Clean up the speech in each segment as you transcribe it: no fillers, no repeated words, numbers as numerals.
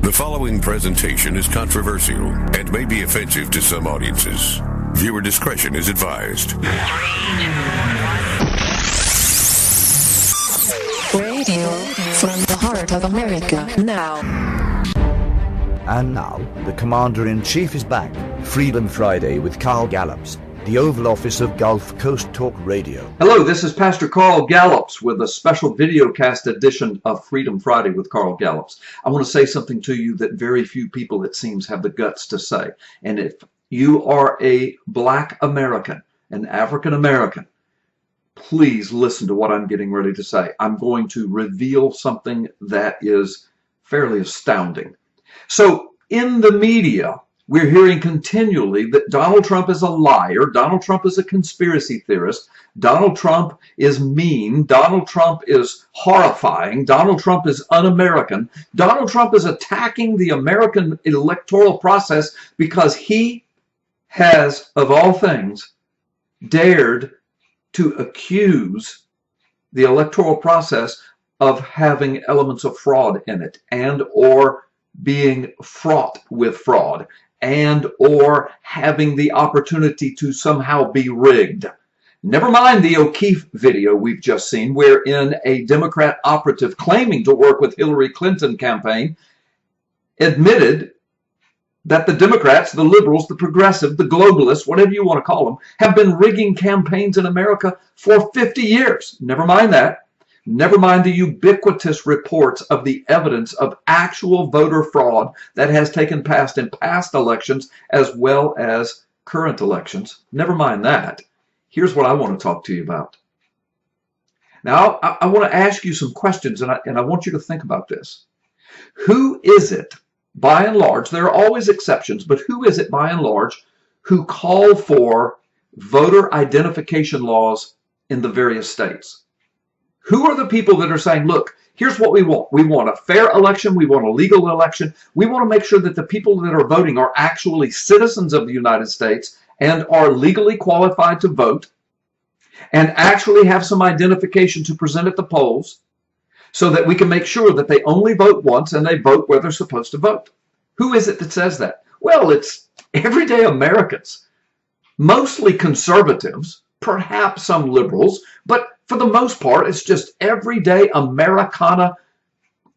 The following presentation is controversial and may be offensive to some audiences. Viewer discretion is advised. Radio from the heart of America now. And now, the Commander-in-Chief is back. Freedom Friday with Carl Gallups, the Oval Office of Gulf Coast Talk Radio. Hello, this is Pastor Carl Gallups with a special videocast edition of Freedom Friday with Carl Gallups. I want to say something to you that very few people, it seems, have the guts to say. And if you are a Black American, an African American, please listen to what I'm getting ready to say. I'm going to reveal something that is fairly astounding. So in the media, we're hearing continually that Donald Trump is a liar, Donald Trump is a conspiracy theorist, Donald Trump is mean, Donald Trump is horrifying, Donald Trump is un-American, Donald Trump is attacking the American electoral process because he has, of all things, dared to accuse the electoral process of having elements of fraud in it and or being fraught with fraud and or having the opportunity to somehow be rigged. Never mind the O'Keefe video we've just seen, wherein a Democrat operative claiming to work with Hillary Clinton campaign admitted that the Democrats, the liberals, the progressive, the globalists, whatever you want to call them, have been rigging campaigns in America for 50 years. Never mind that. Never mind the ubiquitous reports of the evidence of actual voter fraud that has taken place in past elections as well as current elections. Never mind that. Here's what I want to talk to you about. Now, I want to ask you some questions, and I want you to think about this. Who is it, by and large, there are always exceptions, but who is it, by and large, who call for voter identification laws in the various states? Who are the people that are saying, look, here's what we want. We want a fair election. We want a legal election. We want to make sure that the people that are voting are actually citizens of the United States and are legally qualified to vote and actually have some identification to present at the polls so that we can make sure that they only vote once and they vote where they're supposed to vote. Who is it that says that? Well, it's everyday Americans, mostly conservatives, perhaps some liberals, but for the most part, it's just everyday Americana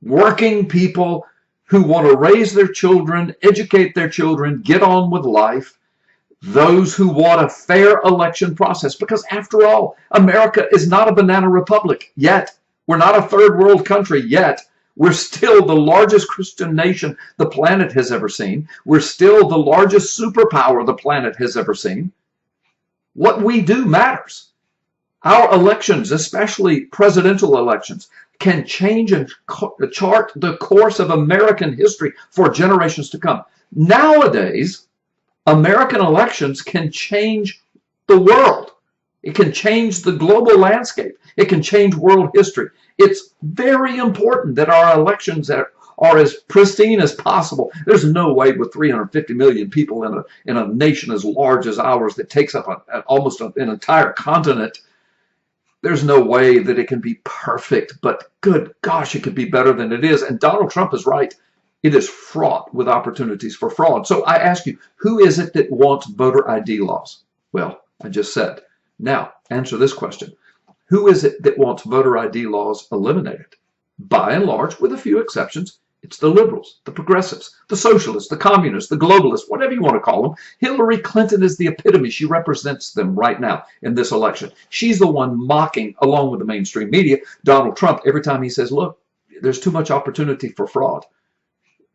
working people who want to raise their children, educate their children, get on with life. Those who want a fair election process. Because after all, America is not a banana republic yet. We're not a third world country yet. We're still the largest Christian nation the planet has ever seen. We're still the largest superpower the planet has ever seen. What we do matters. Our elections, especially presidential elections, can change and chart the course of American history for generations to come. Nowadays, American elections can change the world. It can change the global landscape. It can change world history. It's very important that our elections are as pristine as possible. There's no way with 350 million people in a nation as large as ours that takes up almost an entire continent. There's no way that it can be perfect, but good gosh, it could be better than it is. And Donald Trump is right. It is fraught with opportunities for fraud. So I ask you, who is it that wants voter ID laws? Well, I just said. Now, answer this question. Who is it that wants voter ID laws eliminated? By and large, with a few exceptions, it's the liberals, the progressives, the socialists, the communists, the globalists, whatever you want to call them. Hillary Clinton is the epitome. She represents them right now in this election. She's the one mocking, along with the mainstream media, Donald Trump every time he says, look, there's too much opportunity for fraud.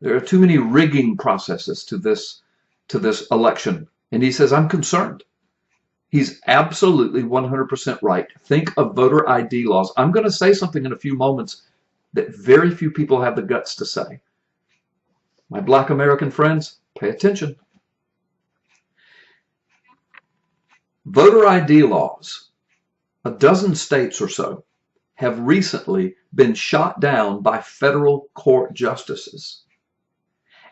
There are too many rigging processes to this election. And he says, I'm concerned. He's absolutely 100% right. Think of voter ID laws. I'm going to say something in a few moments that very few people have the guts to say. My Black American friends, pay attention. Voter ID laws, a dozen states or so, have recently been shot down by federal court justices.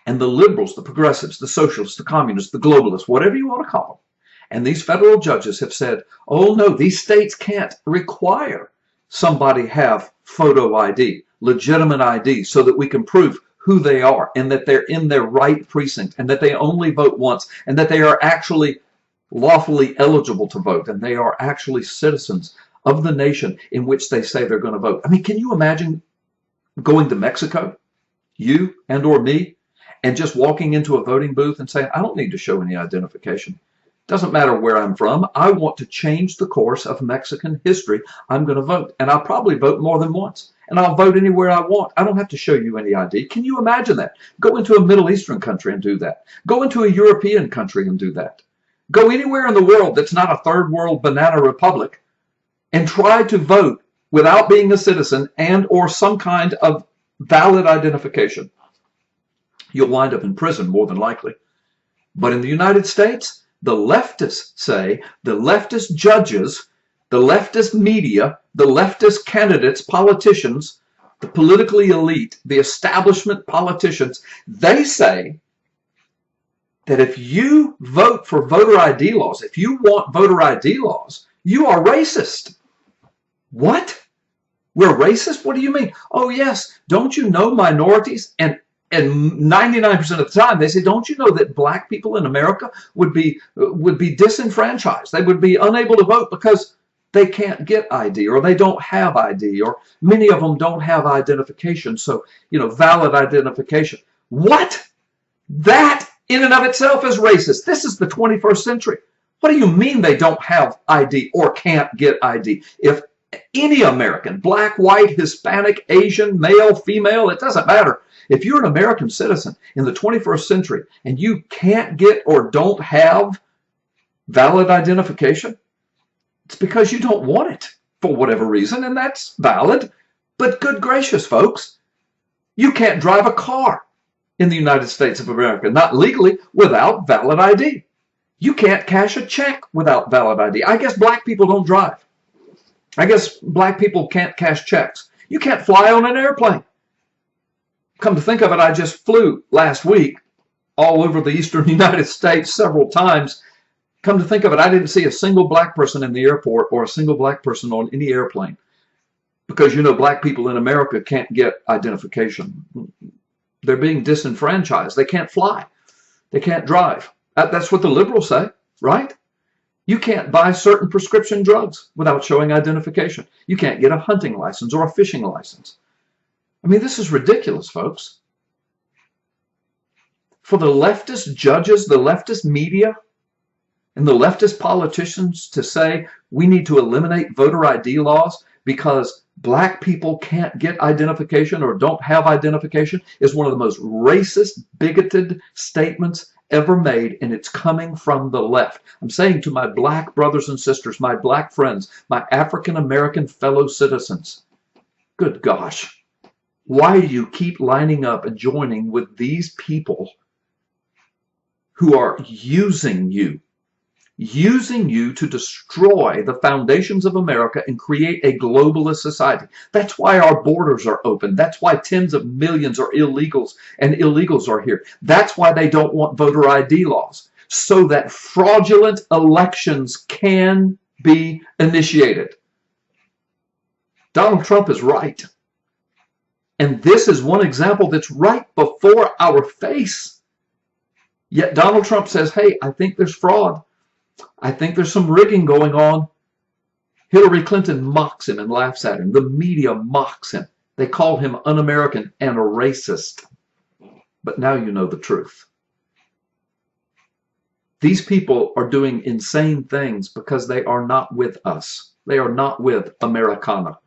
And the liberals, the progressives, the socialists, the communists, the globalists, whatever you want to call them, and these federal judges have said, oh no, these states can't require somebody have photo ID, legitimate ID, so that we can prove who they are, and that they're in their right precinct, and that they only vote once, and that they are actually lawfully eligible to vote, and they are actually citizens of the nation in which they say they're going to vote. I mean, can you imagine going to Mexico, you and or me, and just walking into a voting booth and saying, I don't need to show any identification. Doesn't matter where I'm from. I want to change the course of Mexican history. I'm going to vote. And I'll probably vote more than once. And I'll vote anywhere I want. I don't have to show you any ID. Can you imagine that? Go into a Middle Eastern country and do that. Go into a European country and do that. Go anywhere in the world that's not a third world banana republic and try to vote without being a citizen and or some kind of valid identification. You'll wind up in prison more than likely. But in the United States, the leftists say, the leftist judges, the leftist media, the leftist candidates, politicians, the politically elite, the establishment politicians, they say that if you vote for voter ID laws, if you want voter ID laws, you are racist. What? We're racist? What do you mean? Oh, yes. Don't you know minorities? And 99% of the time, they say, don't you know that black people in America would be disenfranchised? They would be unable to vote because they can't get ID, or they don't have ID, or many of them don't have identification. So, valid identification. What? That in and of itself is racist. This is the 21st century. What do you mean they don't have ID or can't get ID? If any American, black, white, Hispanic, Asian, male, female, it doesn't matter. If you're an American citizen in the 21st century and you can't get or don't have valid identification, it's because you don't want it for whatever reason, and that's valid. But good gracious, folks, you can't drive a car in the United States of America, not legally, without valid ID. You can't cash a check without valid ID. I guess black people don't drive. I guess black people can't cash checks. You can't fly on an airplane. Come to think of it, I just flew last week all over the eastern United States several times. Come to think of it, I didn't see a single black person in the airport or a single black person on any airplane. Because, black people in America can't get identification. They're being disenfranchised. They can't fly. They can't drive. That's what the liberals say, right? You can't buy certain prescription drugs without showing identification. You can't get a hunting license or a fishing license. I mean, this is ridiculous, folks. For the leftist judges, the leftist media, and the leftist politicians to say we need to eliminate voter ID laws because black people can't get identification or don't have identification is one of the most racist, bigoted statements ever made, and it's coming from the left. I'm saying to my black brothers and sisters, my black friends, my African American fellow citizens, good gosh, why do you keep lining up and joining with these people who are using you to destroy the foundations of America and create a globalist society? That's why our borders are open. That's why tens of millions are illegals are here. That's why they don't want voter ID laws, so that fraudulent elections can be initiated. Donald Trump is right. And this is one example that's right before our face. Yet Donald Trump says, hey, I think there's fraud. I think there's some rigging going on. Hillary Clinton mocks him and laughs at him. The media mocks him. They call him un-American and a racist. But now you know the truth. These people are doing insane things because they are not with us. They are not with Americana.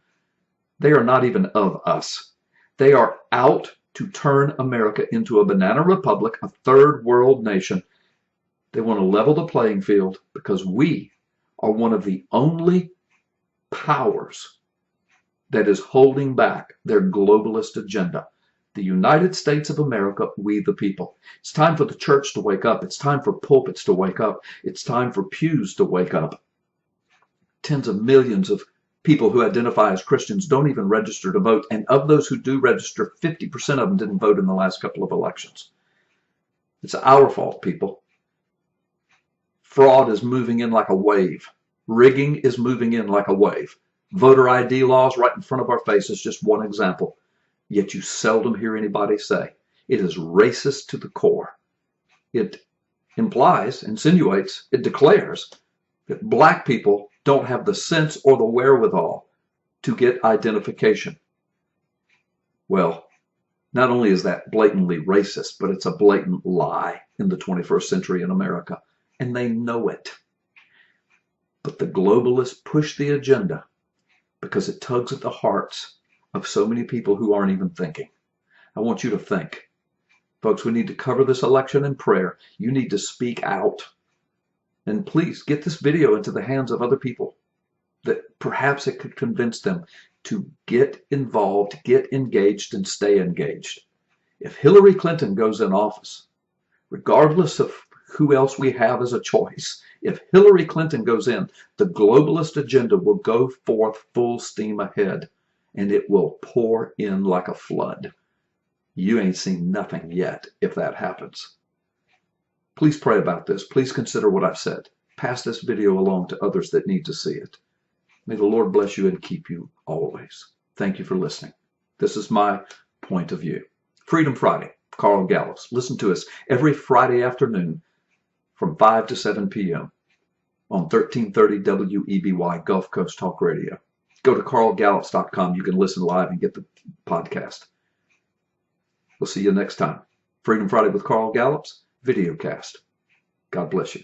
They are not even of us. They are out to turn America into a banana republic, a third world nation. They want to level the playing field because we are one of the only powers that is holding back their globalist agenda. The United States of America, we the people. It's time for the church to wake up. It's time for pulpits to wake up. It's time for pews to wake up. Tens of millions of people who identify as Christians don't even register to vote. And of those who do register, 50% of them didn't vote in the last couple of elections. It's our fault, people. Fraud is moving in like a wave. Rigging is moving in like a wave. Voter ID laws right in front of our face is just one example. Yet you seldom hear anybody say, It is racist to the core. It implies, insinuates, it declares that black people don't have the sense or the wherewithal to get identification. Well, not only is that blatantly racist, but it's a blatant lie in the 21st century in America, and they know it. But the globalists push the agenda because it tugs at the hearts of so many people who aren't even thinking. I want you to think. Folks, we need to cover this election in prayer. You need to speak out. And please get this video into the hands of other people that perhaps it could convince them to get involved, get engaged, and stay engaged. If Hillary Clinton goes in office, regardless of who else we have as a choice, if Hillary Clinton goes in, the globalist agenda will go forth full steam ahead, and it will pour in like a flood. You ain't seen nothing yet if that happens. Please pray about this. Please consider what I've said. Pass this video along to others that need to see it. May the Lord bless you and keep you always. Thank you for listening. This is my point of view. Freedom Friday, Carl Gallups. Listen to us every Friday afternoon from 5 to 7 p.m. on 1330 WEBY Gulf Coast Talk Radio. Go to carlgallups.com. You can listen live and get the podcast. We'll see you next time. Freedom Friday with Carl Gallups, VIDEOCAST. God bless you.